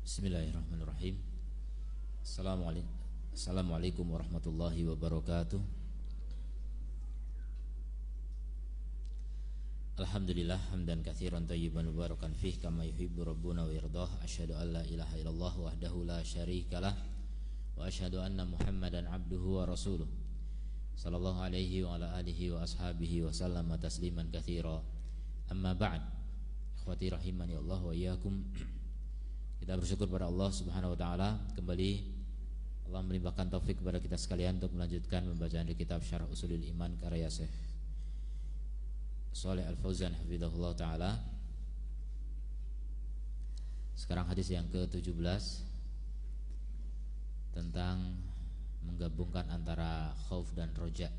Bismillahirrahmanirrahim. Assalamualaikum warahmatullahi wabarakatuh. Alhamdulillah hamdan katsiran thayyiban mubarakan fih kama yuhibbu rabbuna wa yardah. Asyhadu an la ilaha illallah wahdahu la syarikalah wa asyhadu anna Muhammadan abduhu wa rasuluh. Sallallahu alaihi wa ala alihi wa ashabihi wa sallama tasliman katsira. Amma ba'd. Ikhwati rahimani Allah wa iyyakum. Kita bersyukur pada Allah Subhanahu wa taala, kembali Allah melimpahkan taufik kepada kita sekalian untuk melanjutkan pembacaan di kitab Syarah Ushulul Iman karya Syekh Shalih Al-Fauzan hafizahullah taala. Sekarang hadis yang ke-17 tentang menggabungkan antara khauf dan roja,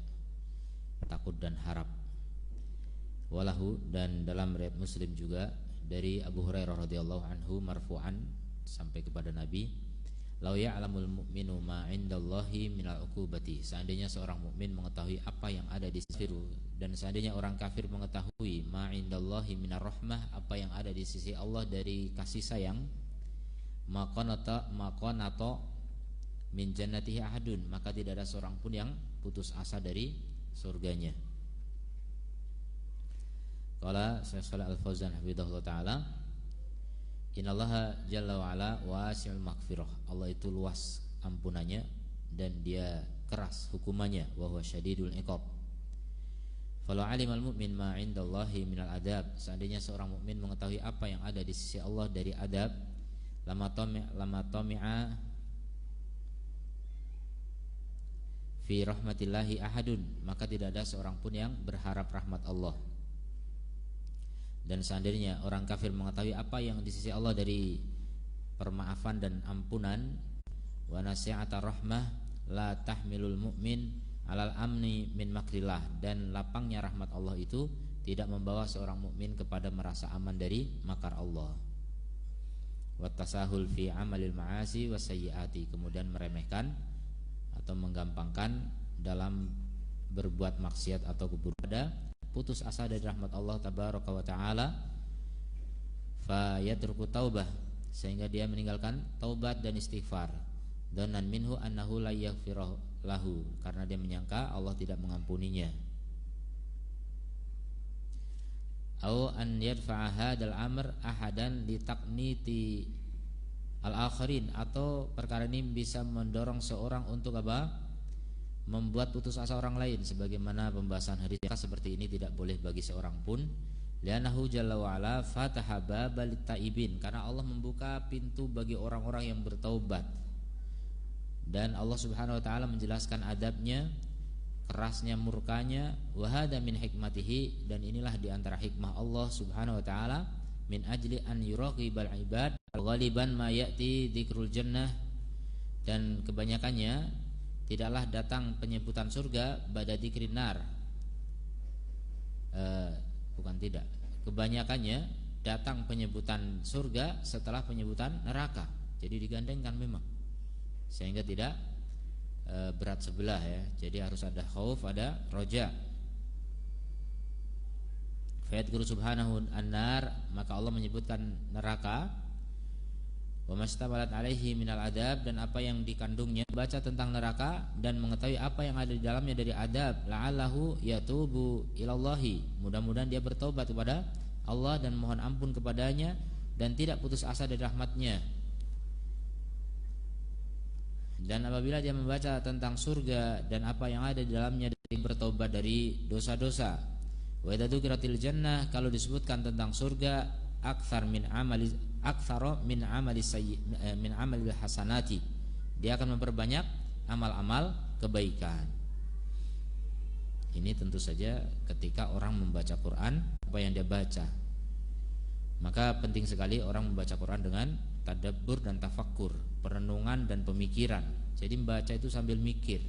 takut dan harap. Walahu, dan dalam riwayat Muslim juga dari Abu Hurairah radhiyallahu anhu marfu'an sampai kepada Nabi, "Lau ya'lamul mu'minu ma 'indallahi minal 'uqubati." Seandainya seorang mukmin mengetahui apa yang ada di sisi, dan seandainya orang kafir mengetahui ma 'indallahi minar rahmah, apa yang ada di sisi Allah dari kasih sayang, maqanata min jannatihi ahadun, maka tidak ada seorang pun yang putus asa dari surganya. Qala Syekh Shalih Al-Fauzan hafizahullah taala, innallaha jalla wa ala wasi'ul maghfirah. Allah itu luas ampunannya dan dia keras hukumannya, wa huwa syadidul iqab. Falau alimal mu'min ma 'indallahi minal adab, seandainya seorang mukmin mengetahui apa yang ada di sisi Allah dari adab, lama tami'a fi rahmatillahi ahadun, maka tidak ada seorang pun yang berharap rahmat Allah. Dan seandainya orang kafir mengetahui apa yang di sisi Allah dari permaafan dan ampunan, wa nasi'ata rahmah la tahmilul mu'min alal amni min makrillah, dan lapangnya rahmat Allah itu tidak membawa seorang mukmin kepada merasa aman dari makar Allah. Wa tasahul fi amalil ma'asi wasayyiati, kemudian meremehkan atau menggampangkan dalam berbuat maksiat atau keburukan, putus asa dari rahmat Allah tabaraka wa taala, fa yatruku taubah, sehingga dia meninggalkan taubat dan istighfar, dan minhu annahu la yaghfiru lahu, karena dia menyangka Allah tidak mengampuninya. Au an yadfa'a hadzal amr ahadan li taqniti al-akhirin, atau perkara ini bisa mendorong seorang untuk apa? Membuat putus asa orang lain, sebagaimana pembahasan hadis seperti ini tidak boleh bagi seorang pun. Li'annahu jalla wa ala fataha babal taibin, karena Allah membuka pintu bagi orang-orang yang bertaubat. Dan Allah Subhanahu wa taala menjelaskan adabnya, kerasnya murkanya, wa hadza min hikmatihi, dan inilah di antara hikmah Allah Subhanahu wa taala, min ajli an yuraqibal ibad ghaliban ma ya'ti dzikrul jannah, dan kebanyakannya tidaklah datang penyebutan surga ba'da dzikrin nar. Kebanyakannya datang penyebutan surga setelah penyebutan neraka. Jadi digandengkan memang, sehingga tidak berat sebelah ya. Jadi harus ada khauf, ada roja. Fayadhkuru subhanahu an-nar, maka Allah menyebutkan neraka, wa mastamalat alaihi minal adab, dan apa yang dikandungnya. Baca tentang neraka dan mengetahui apa yang ada di dalamnya dari adab, la'allahu yatubu ilallahi, mudah-mudahan dia bertobat kepada Allah dan mohon ampun kepadanya dan tidak putus asa dari rahmatnya. Dan apabila dia membaca tentang surga dan apa yang ada di dalamnya, dari bertobat dari dosa-dosa. Wa idza dzukiratil jannah, kalau disebutkan tentang surga, aktsar min amali hasanati, dia akan memperbanyak amal-amal kebaikan. Ini tentu saja ketika orang membaca Quran, apa yang dia baca. Maka penting sekali orang membaca Quran dengan tadabbur dan tafakkur, perenungan dan pemikiran. Jadi membaca itu sambil mikir.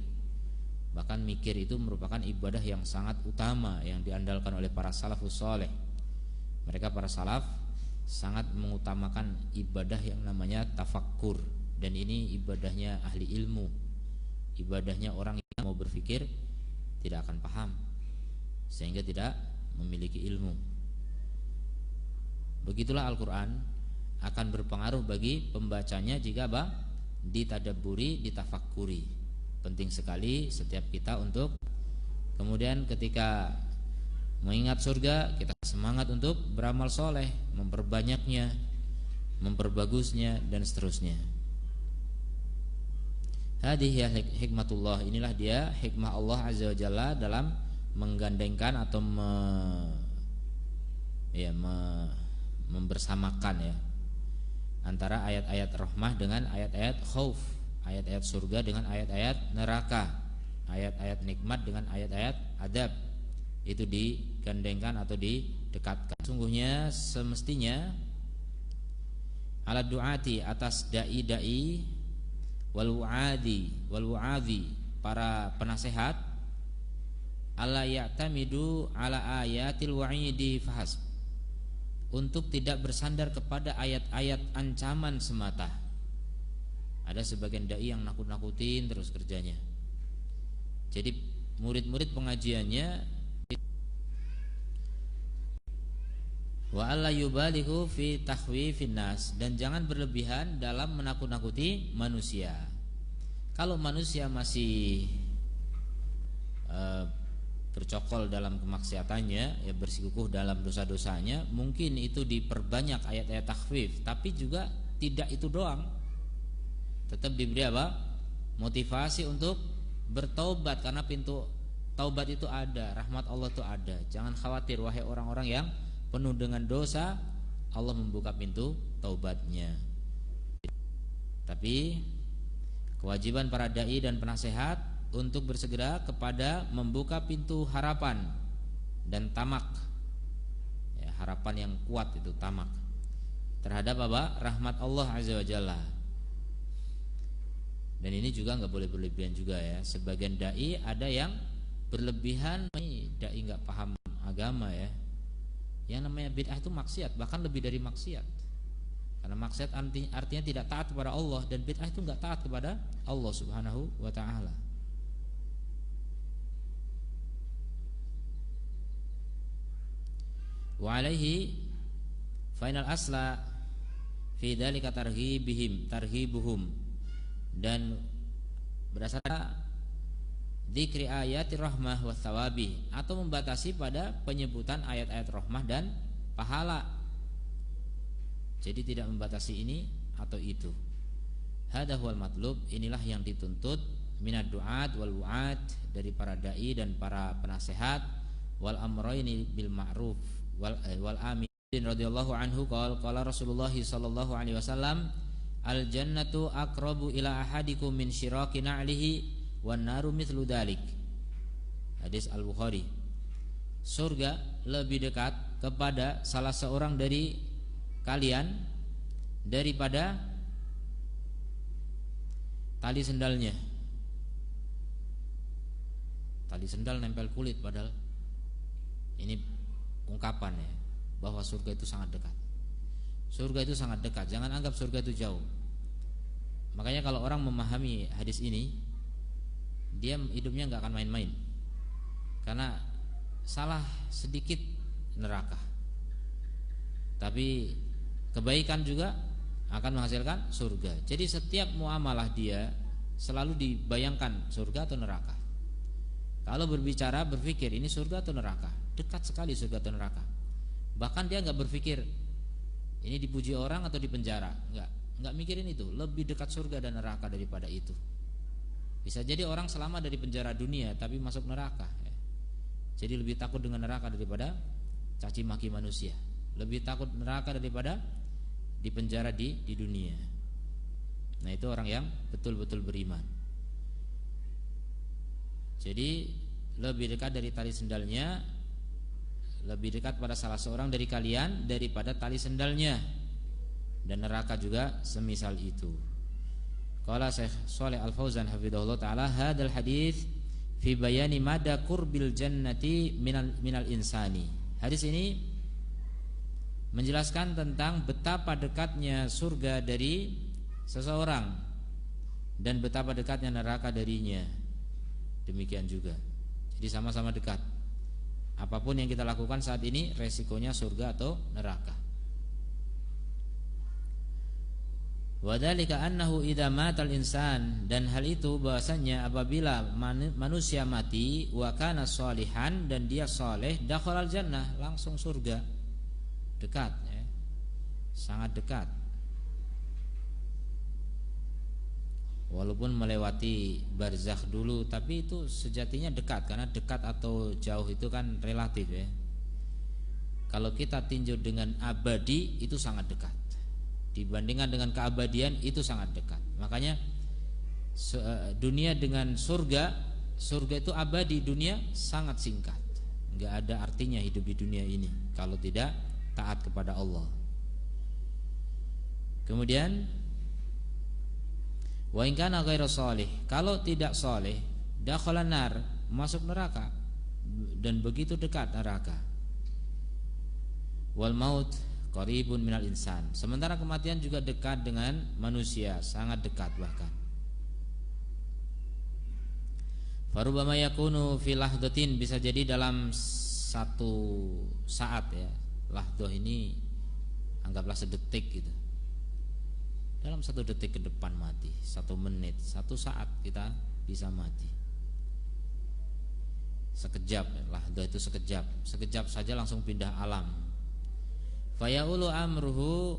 Bahkan mikir itu merupakan ibadah yang sangat utama yang diandalkan oleh para salafus saleh. Mereka para salaf sangat mengutamakan ibadah yang namanya tafakkur, dan ini ibadahnya ahli ilmu, ibadahnya orang yang mau berpikir tidak akan paham, sehingga tidak memiliki ilmu. Begitulah Al-Quran. akan berpengaruh bagi pembacanya jika ditadabburi, ditafakuri. Penting sekali setiap kita untuk kemudian ketika mengingat surga, kita semangat untuk beramal soleh, memperbanyaknya, memperbagusnya, dan seterusnya. Hadhihi hikmatullah, inilah dia hikmah Allah Azza wa Jalla dalam menggandengkan atau membersamakan ya antara ayat-ayat rahmah dengan ayat-ayat khauf, ayat-ayat surga dengan ayat-ayat neraka, ayat-ayat nikmat dengan ayat-ayat adab. Itu digandengkan atau didekatkan. Sungguhnya semestinya ala du'ati, atas dai-dai wal wu'adhi, para penasehat, alla ya'tamidu ala ayatil wa'idi fahasb, untuk tidak bersandar kepada ayat-ayat ancaman semata. Ada sebagian dai yang nakut-nakutin terus kerjanya. Jadi murid-murid pengajiannya wa alla yubalighu fi takhwifin nas, dan jangan berlebihan dalam menakut-nakuti manusia. Kalau manusia masih bercokol dalam kemaksiatannya, ya bersikukuh dalam dosa-dosanya, mungkin itu diperbanyak ayat-ayat takhwif, tapi juga tidak itu doang. Tetap diberi apa? Motivasi untuk bertaubat, karena pintu taubat itu ada, rahmat Allah itu ada. Jangan khawatir wahai orang-orang yang penuh dengan dosa, Allah membuka pintu taubatnya. Tapi kewajiban para dai dan penasehat untuk bersegera kepada membuka pintu harapan dan tamak, ya, harapan yang kuat itu tamak terhadap apa? Rahmat Allah Azza wa Jalla. Dan ini juga nggak boleh berlebihan juga ya. Sebagian dai ada yang berlebihan, dai nggak paham agama ya. Yang namanya bid'ah itu maksiat, bahkan lebih dari maksiat. Karena maksiat artinya tidak taat kepada Allah, dan bid'ah itu enggak taat kepada Allah Subhanahu wa taala. Wa alaihi final asla fi dzalika tarhibuhum, dan berdasarkan dzikri ayatir rahmah wa thawabi, atau membatasi pada penyebutan ayat-ayat rahmah dan pahala. Jadi tidak membatasi ini atau itu. Hadza huwal matlub, inilah yang dituntut minad du'at wal wu'at, dari para dai dan para penasehat, wal amraini bil ma'ruf wal amin. Radhiyallahu anhu qala Rasulullah sallallahu alaihi wasallam, al jannatu aqrabu ila ahadikum min syiraki na'lihi wan naru mithlu dalik. Hadis Al-Bukhari. Surga lebih dekat kepada salah seorang dari kalian daripada tali sendalnya. Tali sendal nempel kulit, padahal ini ungkapan ya, bahwa surga itu sangat dekat. Surga itu sangat dekat, jangan anggap surga itu jauh. Makanya kalau orang memahami hadis ini, dia hidupnya nggak akan main-main, karena salah sedikit neraka. Tapi kebaikan juga akan menghasilkan surga. Jadi setiap muamalah dia selalu dibayangkan surga atau neraka. Kalau berbicara berpikir ini surga atau neraka, dekat sekali surga atau neraka. Bahkan dia nggak berpikir ini dipuji orang atau dipenjara, nggak mikirin itu. Lebih dekat surga dan neraka daripada itu. Bisa jadi orang selamat dari penjara dunia tapi masuk neraka ya. Jadi lebih takut dengan neraka daripada caci maki manusia. Lebih takut neraka daripada di penjara di dunia. Nah, itu orang yang betul-betul beriman. Jadi lebih dekat dari tali sendalnya, lebih dekat pada salah seorang dari kalian daripada tali sendalnya. Dan neraka juga semisal itu. Qala Syekh Shalih Al-Fauzan hafizahullah taala, hadzal hadits fi bayani mada qurbil jannati minal insani. Hadis ini menjelaskan tentang betapa dekatnya surga dari seseorang dan betapa dekatnya neraka darinya. Demikian juga. Jadi sama-sama dekat. Apapun yang kita lakukan saat ini resikonya surga atau neraka. Wa dzalika annahu idza matal insan, dan hal itu bahwasanya apabila manusia mati wa kana sholihan, dan dia soleh, dakhalal jannah, langsung surga. Dekat ya. Sangat dekat. Walaupun melewati barzakh dulu, tapi itu sejatinya dekat, karena dekat atau jauh itu kan relatif ya. Kalau kita tinjau dengan abadi, itu sangat dekat. Dibandingkan dengan keabadian, itu sangat dekat. Makanya dunia dengan surga itu abadi, dunia sangat singkat. Enggak ada artinya hidup di dunia ini kalau tidak taat kepada Allah. Kemudian wa in kana ghairu shalih, kalau tidak saleh, dakhalan nar, masuk neraka, dan begitu dekat neraka. Wal maut qaribun minal insan, sementara kematian juga dekat dengan manusia, sangat dekat bahkan. Farubama yakunu fi lahdatin, bisa jadi dalam satu saat ya. Lahdoh ini anggaplah sedetik gitu. Dalam satu detik ke depan mati, 1 menit, 1 saat kita bisa mati. Sekejap, lahdoh itu sekejap. Sekejap saja langsung pindah alam. Fayaulu amruhu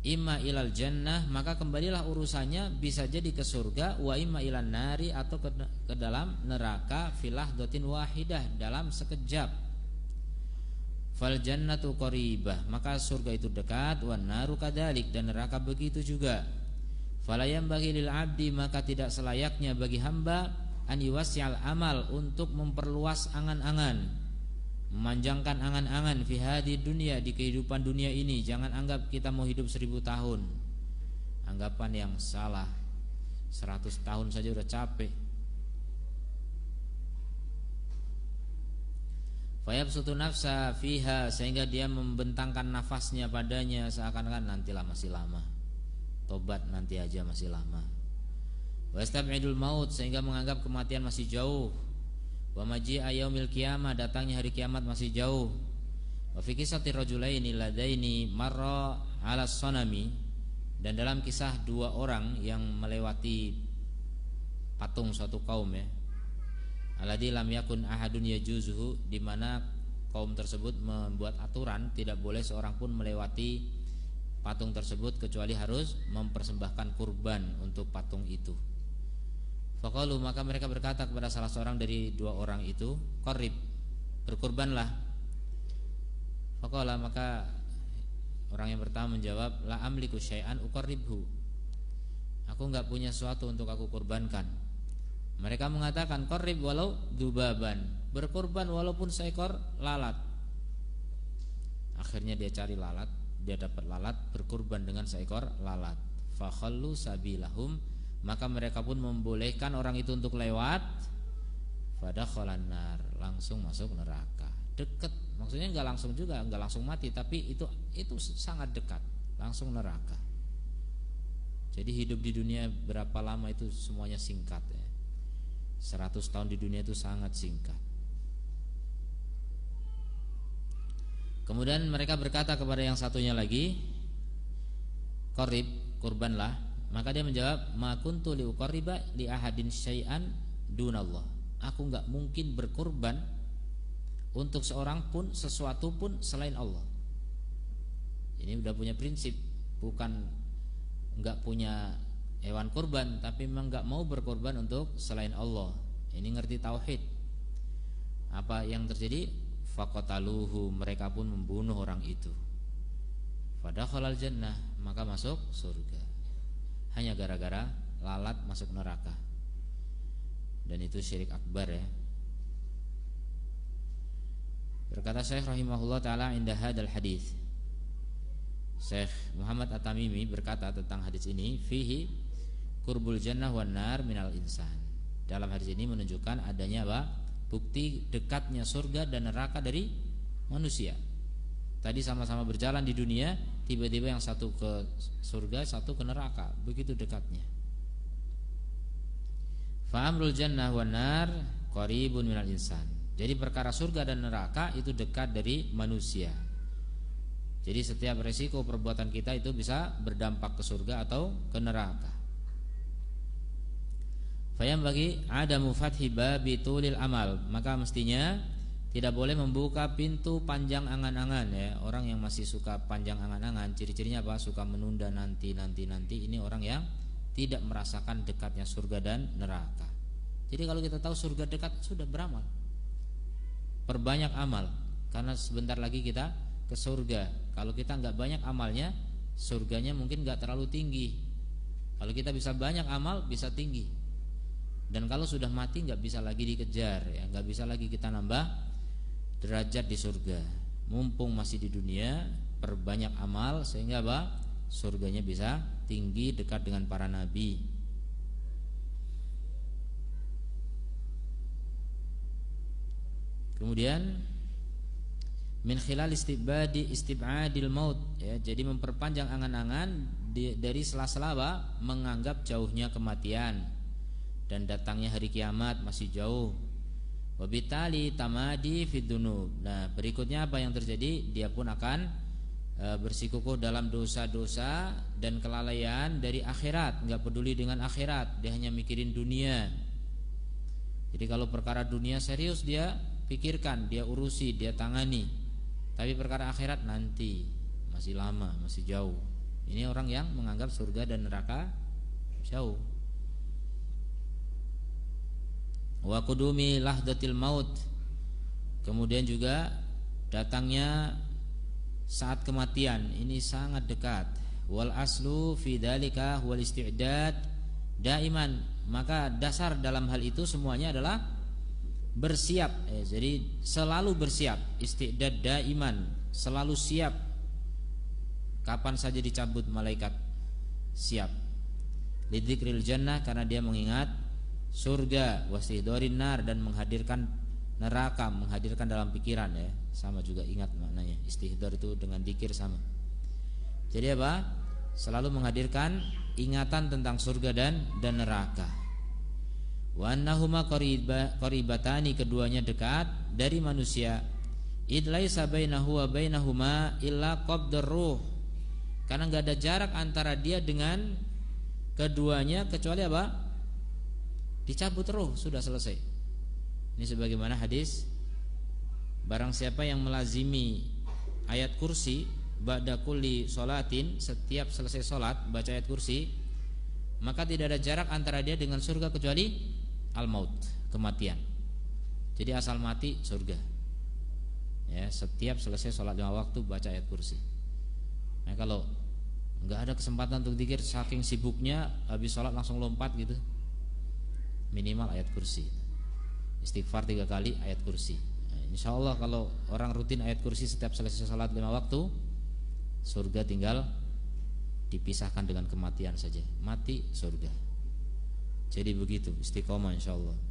imma ilal jannah, maka kembalilah urusannya bisa jadi ke surga, wa imma ilan nari, atau ke dalam neraka, filah dotin wahidah, dalam sekejap. Fal jannatu qaribah, maka surga itu dekat, wan naru kadalik, dan neraka begitu juga. Falayam bagi lil abdi, maka tidak selayaknya bagi hamba an yuwasi'al amal, untuk memperluas angan-angan, memanjangkan angan-angan fi hadi dunia, di kehidupan dunia ini. Jangan anggap kita mau hidup 1000 tahun. Anggapan yang salah. 100 tahun saja udah capek. Fayabsutu nafsa fiha, sehingga dia membentangkan nafasnya padanya, seakan-akan nantilah masih lama. Tobat nanti aja masih lama. Wastab'idul maut, sehingga menganggap kematian masih jauh. Wa maji'a yaumil qiyamah, datangnya hari kiamat masih jauh. Wa fi qissati rajulaini ladaini marra 'ala sanami, dan dalam kisah 2 orang yang melewati patung suatu kaum ya. Alladzi lam yakun ahadun yajuzuhu, di mana kaum tersebut membuat aturan tidak boleh seorang pun melewati patung tersebut kecuali harus mempersembahkan kurban untuk patung itu. Faqalu, maka mereka berkata kepada salah seorang dari 2 orang itu, qarib, berkurbanlah. Faqala, maka orang yang pertama menjawab, la amliku syai'an uqarribhu, aku enggak punya sesuatu untuk aku kurbankan. Mereka mengatakan, qarrib walau dubaban, berkurban walaupun seekor lalat. Akhirnya dia cari lalat, dia dapat lalat, berkurban dengan seekor lalat. Fakhallu sabilahum, maka mereka pun membolehkan orang itu untuk lewat. Fadakhalan nar, langsung masuk neraka. Dekat, maksudnya enggak langsung juga, enggak langsung mati, tapi itu sangat dekat, langsung neraka. Jadi hidup di dunia berapa lama itu semuanya singkat ya. 100 tahun di dunia itu sangat singkat. Kemudian mereka berkata kepada yang satunya lagi, qarib, kurbanlah. Maka dia menjawab, ma kuntu li uqarriba li ahadin syai'an dunallah, aku enggak mungkin berkurban untuk seorang pun, sesuatu pun selain Allah. Ini udah punya prinsip, bukan enggak punya hewan kurban, tapi memang enggak mau berkorban untuk selain Allah. Ini ngerti tauhid. Apa yang terjadi? Faqataluhu, mereka pun membunuh orang itu. Fadakhalal jannah, maka masuk surga. Hanya gara-gara lalat masuk neraka. Dan itu syirik akbar ya. Berkata Syekh rahimahullah ta'ala indah hadal hadis, Syekh Muhammad At-Tamimi berkata tentang hadis ini, fihi qurbul jannah wan nar minal insan. Dalam hadis ini menunjukkan adanya apa? Bukti dekatnya surga dan neraka dari manusia. Tadi sama-sama berjalan di dunia, tiba-tiba yang satu ke surga, satu ke neraka, begitu dekatnya. Fa amrul jannah wan nar qaribun minal insan. Jadi perkara surga dan neraka itu dekat dari manusia. Jadi setiap resiko perbuatan kita itu bisa berdampak ke surga atau ke neraka. Fayam bagi adamu fathi babi tulil amal, maka mestinya tidak boleh membuka pintu panjang angan-angan ya. Orang yang masih suka panjang angan-angan, ciri-cirinya apa? Suka menunda nanti. Ini orang yang tidak merasakan dekatnya surga dan neraka. Jadi kalau kita tahu surga dekat, sudah beramal, perbanyak amal, karena sebentar lagi kita ke surga. Kalau kita nggak banyak amalnya, surganya mungkin nggak terlalu tinggi. Kalau kita bisa banyak amal, bisa tinggi. Dan kalau sudah mati nggak bisa lagi dikejar ya, nggak bisa lagi kita nambah derajat di surga. Mumpung masih di dunia, perbanyak amal sehingga apa? Surganya bisa tinggi, dekat dengan para nabi. Kemudian min khilal istibadil maut ya, jadi memperpanjang angan-angan dari sela-sela menganggap jauhnya kematian dan datangnya hari kiamat masih jauh. Wabitali tamadi fid dunub. Nah, berikutnya apa yang terjadi? Dia pun akan bersikukuh dalam dosa-dosa dan kelalaian dari akhirat, enggak peduli dengan akhirat, dia hanya mikirin dunia. Jadi kalau perkara dunia serius dia pikirkan, dia urusi, dia tangani. Tapi perkara akhirat nanti, masih lama, masih jauh. Ini orang yang menganggap surga dan neraka jauh. Wa qudumi lahdatil maut. Kemudian juga datangnya saat kematian, ini sangat dekat. Wal aslu fi dzalika wal isti'dad daiman. Maka dasar dalam hal itu semuanya adalah bersiap, jadi selalu bersiap, istiqdad daiman, selalu siap. Kapan saja dicabut malaikat, siap. Lidzikril jannah, karena dia mengingat surga, wastihdorin nar, dan menghadirkan neraka, menghadirkan dalam pikiran ya. Sama juga ingat maknanya. Istihdor itu dengan dzikir sama. Jadi apa? Selalu menghadirkan ingatan tentang surga dan neraka. Wa annahuma qaribatani, keduanya dekat dari manusia. Id laisa bainahu wa bainahuma illa qabdur ruh. Karena enggak ada jarak antara dia dengan keduanya kecuali apa? Dicabut ruh, sudah selesai. Ini sebagaimana hadis, barang siapa yang melazimi ayat kursi ba'da kulli sholatin, setiap selesai sholat baca ayat kursi, maka tidak ada jarak antara dia dengan surga kecuali al-maut, kematian. Jadi asal mati surga. Ya, setiap selesai sholat 5 waktu baca ayat kursi. Nah, kalau enggak ada kesempatan untuk zikir, saking sibuknya habis sholat langsung lompat gitu, minimal ayat kursi. Istighfar 3 kali, ayat kursi. Nah, insya Allah kalau orang rutin ayat kursi setiap selesai sholat 5 waktu, surga tinggal dipisahkan dengan kematian saja. Mati surga. Jadi begitu, istiqomah insyaallah.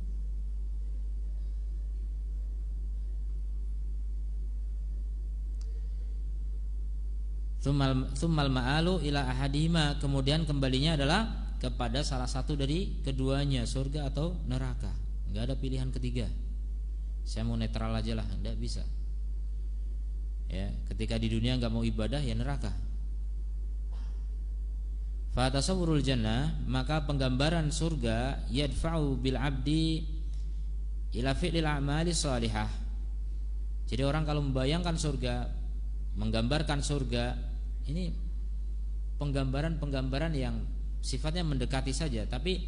Tsummal ma'alu ila ahadihima, kemudian kembalinya adalah kepada salah satu dari keduanya, surga atau neraka. Enggak ada pilihan ketiga. Saya mau netral aja lah, enggak bisa. Ya, ketika di dunia enggak mau ibadah ya neraka. Fa tasawwurul jannah, maka penggambaran surga yadfa'u bil 'abdi ila fi'lil a'mali shalihah. Jadi orang kalau membayangkan surga, menggambarkan surga, ini penggambaran yang sifatnya mendekati saja, tapi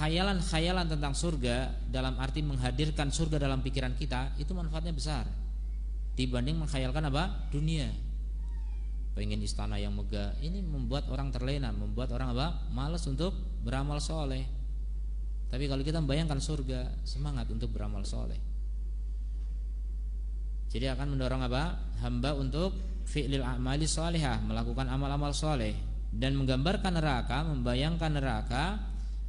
khayalan-khayalan tentang surga dalam arti menghadirkan surga dalam pikiran kita, itu manfaatnya besar dibanding menghayalkan apa? Dunia. Pengen istana yang megah, ini membuat orang terlena, membuat orang apa? Malas untuk beramal soleh. Tapi kalau kita membayangkan surga, semangat untuk beramal soleh. Jadi akan mendorong apa? Hamba untuk fi'lil a'mali sholihah, melakukan amal-amal soleh. Dan menggambarkan neraka, membayangkan neraka,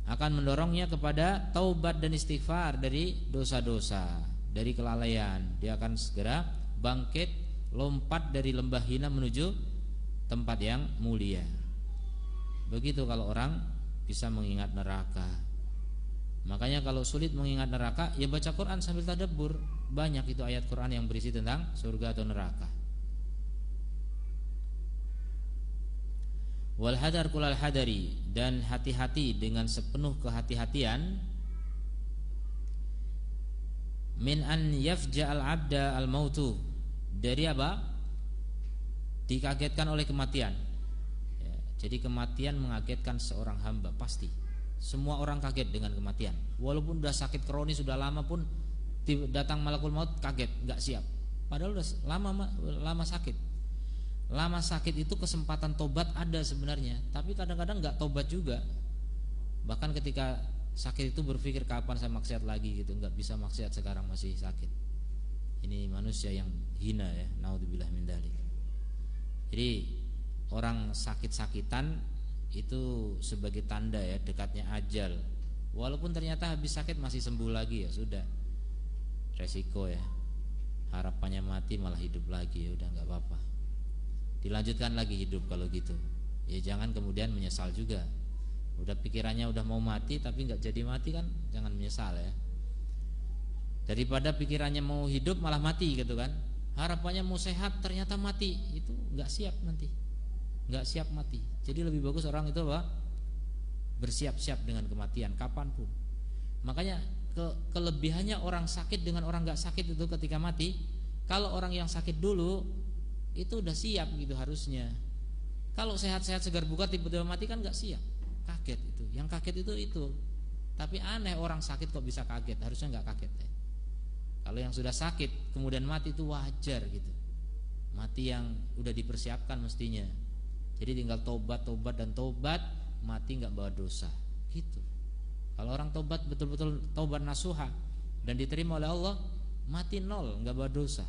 akan mendorongnya kepada taubat dan istighfar dari dosa-dosa, dari kelalaian. Dia akan segera bangkit, lompat dari lembah hina menuju tempat yang mulia. Begitu kalau orang bisa mengingat neraka. Makanya kalau sulit mengingat neraka, ya baca Quran sambil tadabbur. Banyak itu ayat Quran yang berisi tentang surga atau neraka. Wal hadar kulal hadari, dan hati-hati dengan sepenuh kehati-hatian. Min an yafja'al abda al mautu, dari apa? Dikagetkan oleh kematian. Ya, jadi kematian mengagetkan seorang hamba pasti. Semua orang kaget dengan kematian. Walaupun sudah sakit kronis sudah lama pun datang malakul maut kaget, nggak siap. Padahal udah lama sakit. Lama sakit itu kesempatan tobat ada sebenarnya, tapi kadang-kadang nggak tobat juga. Bahkan ketika sakit itu berpikir kapan saya maksiat lagi gitu, nggak bisa maksiat sekarang masih sakit. Ini manusia yang hina ya, naudzubillah min dzalik. Jadi orang sakit-sakitan itu sebagai tanda ya dekatnya ajal. Walaupun ternyata habis sakit masih sembuh lagi, ya sudah, resiko ya. Harapannya mati malah hidup lagi, ya udah nggak apa-apa. Dilanjutkan lagi hidup kalau gitu. Ya jangan kemudian menyesal juga. Udah pikirannya udah mau mati tapi nggak jadi mati kan, jangan menyesal ya. Daripada pikirannya mau hidup malah mati gitu kan. Harapannya mau sehat ternyata mati, itu nggak siap nanti. Nggak siap mati. Jadi lebih bagus orang itu apa? Bersiap-siap dengan kematian kapanpun. Makanya kelebihannya orang sakit dengan orang nggak sakit itu ketika mati. Kalau orang yang sakit dulu itu udah siap gitu harusnya. Kalau sehat-sehat segar bugar tiba-tiba mati kan nggak siap, kaget itu. Yang kaget itu. Tapi aneh orang sakit kok bisa kaget, harusnya nggak kaget ya. Kalau yang sudah sakit kemudian mati itu wajar gitu. Mati yang udah dipersiapkan mestinya. Jadi tinggal tobat dan tobat, mati nggak bawa dosa gitu. Kalau orang tobat betul-betul tobat nasuha dan diterima oleh Allah, mati nol, nggak bawa dosa.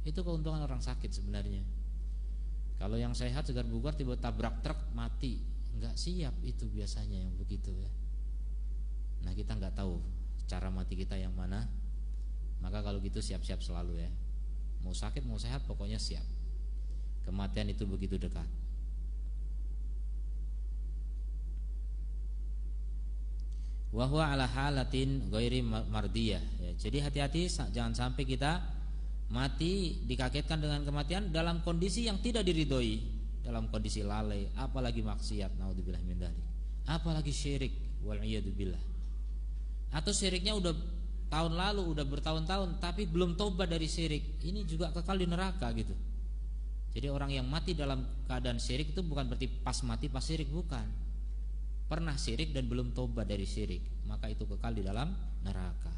Itu keuntungan orang sakit sebenarnya. Kalau yang sehat segar bugar tiba tabrak truk mati, nggak siap itu biasanya yang begitu ya. Nah kita nggak tahu cara mati kita yang mana. Maka kalau gitu siap-siap selalu ya. Mau sakit mau sehat pokoknya siap. Kematian itu begitu dekat. Wa huwa ala halatin ghairi mardiyah ya. Jadi hati-hati jangan sampai kita mati dikagetkan dengan kematian dalam kondisi yang tidak diridhoi, dalam kondisi lalai, apalagi maksiat, naudzubillah min dzalik, apalagi syirik, wal iyadu billah. Atau syiriknya udah tahun lalu, udah bertahun-tahun tapi belum tobat dari syirik, ini juga kekal di neraka gitu. Jadi orang yang mati dalam keadaan syirik itu bukan berarti pas mati pas syirik, bukan. Pernah syirik dan belum tobat dari syirik, maka itu kekal di dalam neraka.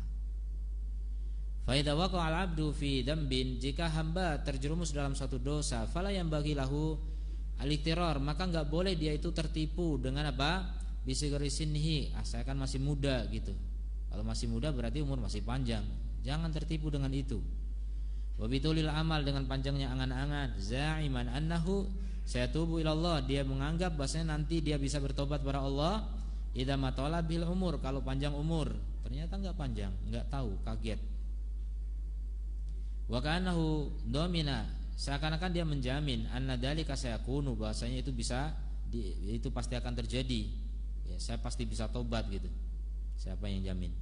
Fa idza waqa'a al-'abdu fi dambin, jika hamba terjerumus dalam suatu dosa, fala yanbaghi lahu al-iqtirar, maka enggak boleh dia itu tertipu dengan apa? Bisigari sinhi, saya kan masih muda gitu. Kalau masih muda berarti umur masih panjang. Jangan tertipu dengan itu. Wa bitulil amal, dengan panjangnya angan-angan, za'iman annahu sayatubu ila Allah, dia menganggap bahasanya nanti dia bisa bertobat kepada Allah. Idza matala bil umur, kalau panjang umur, ternyata enggak panjang, enggak tahu, kaget. Wa kanahu domina, seakan-akan dia menjamin anna dzalika sayakunu, bahasanya itu bisa itu pasti akan terjadi. Ya, saya pasti bisa tobat gitu. Siapa yang jamin?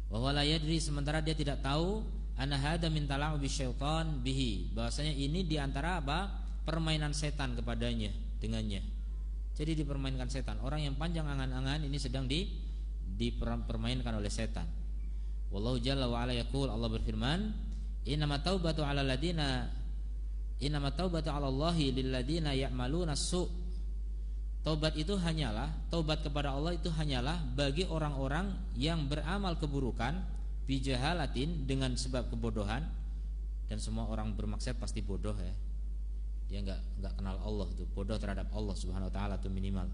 Wa huwa la yadri, sementara dia tidak tahu anna hada min tala'u bisyaitan bihi, bahasanya ini diantara apa? Permainan setan kepadanya dengannya. Jadi dipermainkan setan. Orang yang panjang angan-angan ini sedang dipermainkan oleh setan. Wallahu jalla wa ala yaqul, Allah berfirman, innamat taubatu 'alal ladina innamat taubatu 'alallahi lil ladina ya'maluna su'. Taubat itu hanyalah, taubat kepada Allah itu hanyalah bagi orang-orang yang beramal keburukan bijahalatin, dengan sebab kebodohan. Dan semua orang bermaksiat pasti bodoh ya. Dia enggak kenal Allah tuh, bodoh terhadap Allah Subhanahu wa taala tuh minimal.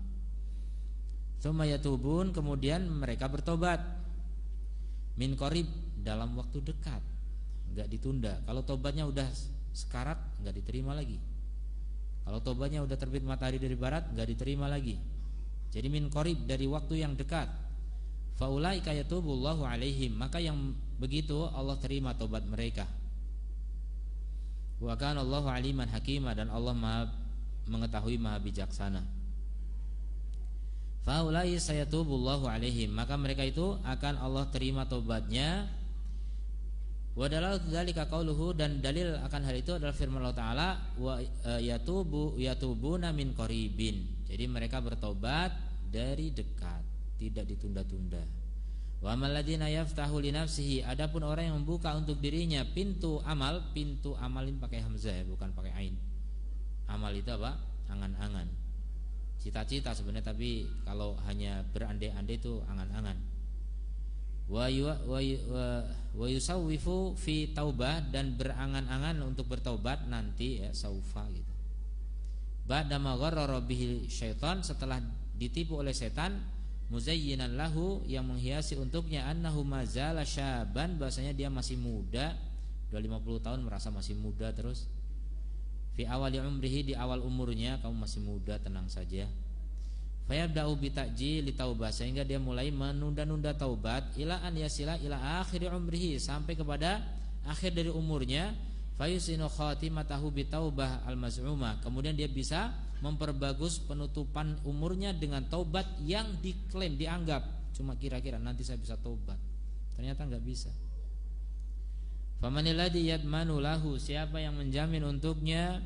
Tsumma yatubun, kemudian mereka bertobat. Min qarib, dalam waktu dekat, enggak ditunda. Kalau tobatnya udah sekarat enggak diterima lagi. Kalau tobatnya udah terbit matahari dari barat enggak diterima lagi. Jadi min qarib, dari waktu yang dekat. Faulaika yatubullahu alaihim, maka yang begitu Allah terima tobat mereka. Wa kana Allahu aliman hakima, dan Allah Maha mengetahui, Maha bijaksana. Faulai sayatubullahu alaihim, maka mereka itu akan Allah terima tobatnya. Wa dalalu dzalika qauluhu, dan dalil akan hal itu adalah firman Allah Ta'ala, wa yatubuna min qaribin. Jadi mereka bertobat dari dekat, tidak ditunda-tunda. Wa amal ladzina yaftahu li nafsihi, adapun orang yang membuka untuk dirinya pintu amal ini pakai hamzah ya, bukan pakai ain. Amal itu apa? Angan-angan. Cita-cita sebenarnya, tapi kalau hanya berandai-andai itu angan-angan. Wa yusawwifu fi taubah, dan berangan-angan untuk bertaubat nanti ya, saufa gitu. Ba'da ma gharrara bihi syaitan, setelah ditipu oleh setan, muzayyinan lahu, yang menghiasi untuknya, annahu mazala syaban, bahasanya dia masih muda, udah 50 tahun merasa masih muda terus. Fi awali umrihi, di awal umurnya kamu masih muda, tenang saja. Fayabda'u bi ta'jili taubah, sehingga dia mulai menunda-nunda taubat, ila an yasila ila akhiri umrihi, sampai kepada akhir dari umurnya. Fayusinu khatimatahu bi taubah al-maz'umah, kemudian dia bisa memperbagus penutupan umurnya dengan taubat yang diklaim, dianggap cuma kira-kira nanti saya bisa taubat, ternyata enggak bisa. Famanil ladzi yadmanu lahu, siapa yang menjamin untuknya,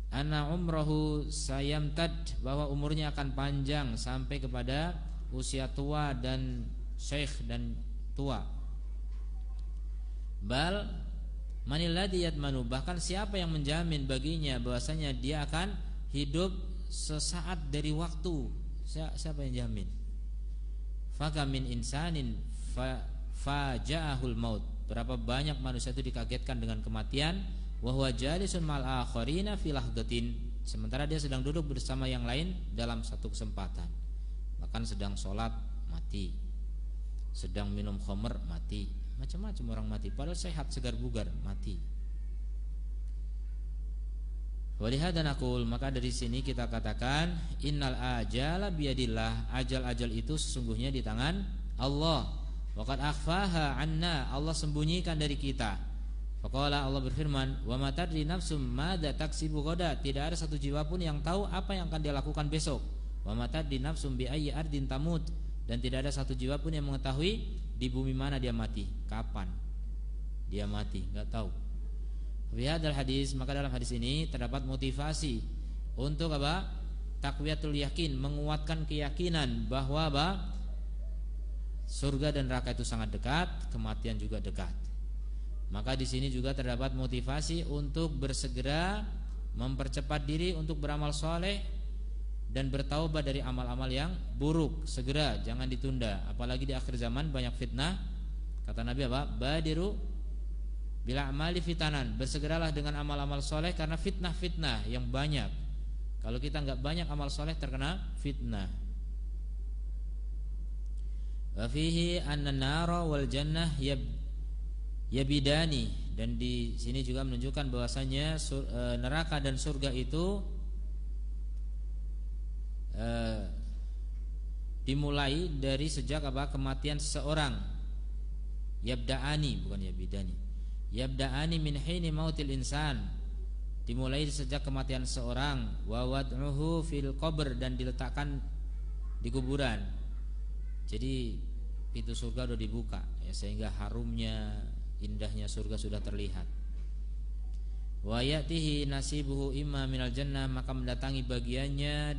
anna umrahu sayamtad, bahwa umurnya akan panjang sampai kepada usia tua dan syekh dan tua. Bal manil ladzi yadmanu, bahkan siapa yang menjamin baginya bahwasanya dia akan hidup sesaat dari waktu, siapa yang jamin? Faka min insanin faja'ahul maut, berapa banyak manusia itu dikagetkan dengan kematian. Wa huwa jalisun mal akharina fi lahdatin, sementara dia sedang duduk bersama yang lain dalam satu kesempatan. Bahkan sedang sholat mati, sedang minum khamr mati, macam-macam orang mati, padahal sehat segar bugar mati. Walihada naqul, maka dari sini kita katakan, innal ajala biyadillah, ajal-ajal itu sesungguhnya di tangan Allah. Waqad akhfaha anna, Allah sembunyikan dari kita. Faqala, Allah berfirman, wa ma tadri nafsum madza taksibu ghadan, tidak ada satu jiwa pun yang tahu apa yang akan dia lakukan besok. Wa ma tadri nafsum bi ayyi ardin tamut, dan tidak ada satu jiwa pun yang mengetahui di bumi mana dia mati, kapan dia mati, enggak tahu. Fi hadzal hadis, maka dalam hadis ini terdapat motivasi untuk apa? Taqwiyatul yakin, menguatkan keyakinan bahwa apa? Surga dan neraka itu sangat dekat, kematian juga dekat. Maka di sini juga terdapat motivasi untuk bersegera mempercepat diri untuk beramal soleh dan bertaubat dari amal-amal yang buruk. Segera, jangan ditunda. Apalagi di akhir zaman banyak fitnah. Kata Nabi apa? Badiru bila amali fitanan, bersegeralah dengan amal-amal soleh karena fitnah-fitnah yang banyak. Kalau kita enggak banyak amal soleh, terkena fitnah. Wa fihi anna nara wal jannah yabidani, dan di sini juga menunjukkan bahwasanya neraka dan surga itu dimulai dari sejak apa? Kematian seseorang. Yabda'ani, bukan yabidani. Yabda'ani min hini mautil insan, dimulai sejak kematian seseorang. Wa wad'uhu fil qabr, dan diletakkan di kuburan. Jadi pintu surga sudah dibuka ya, sehingga harumnya, indahnya surga sudah terlihat. Wa ya'tihi nasibuhu imma minal jannah, maka mendatangi bagiannya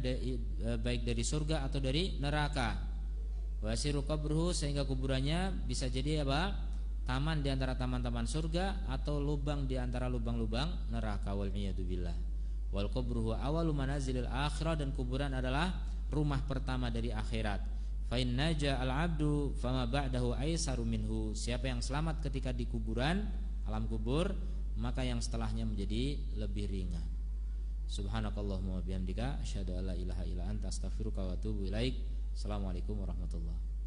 baik dari surga atau dari neraka. Wa yasiru qabruhu, sehingga kuburannya bisa jadi apa? Taman di antara taman-taman surga atau lubang di antara lubang-lubang neraka, wal iyadu billah. Wal qabruhu awalu manazilil akhirah, dan kuburan adalah rumah pertama dari akhirat. Fa in naja al-'abdu fama ba'dahu aisaru minhu, siapa yang selamat ketika di kuburan, alam kubur, maka yang setelahnya menjadi lebih ringan. Subhanakallahumma wa bihamdika asyhadu an la ilaha illa anta astaghfiruka wa atubu ilaik. Assalamualaikum warahmatullahi wabarakatuh.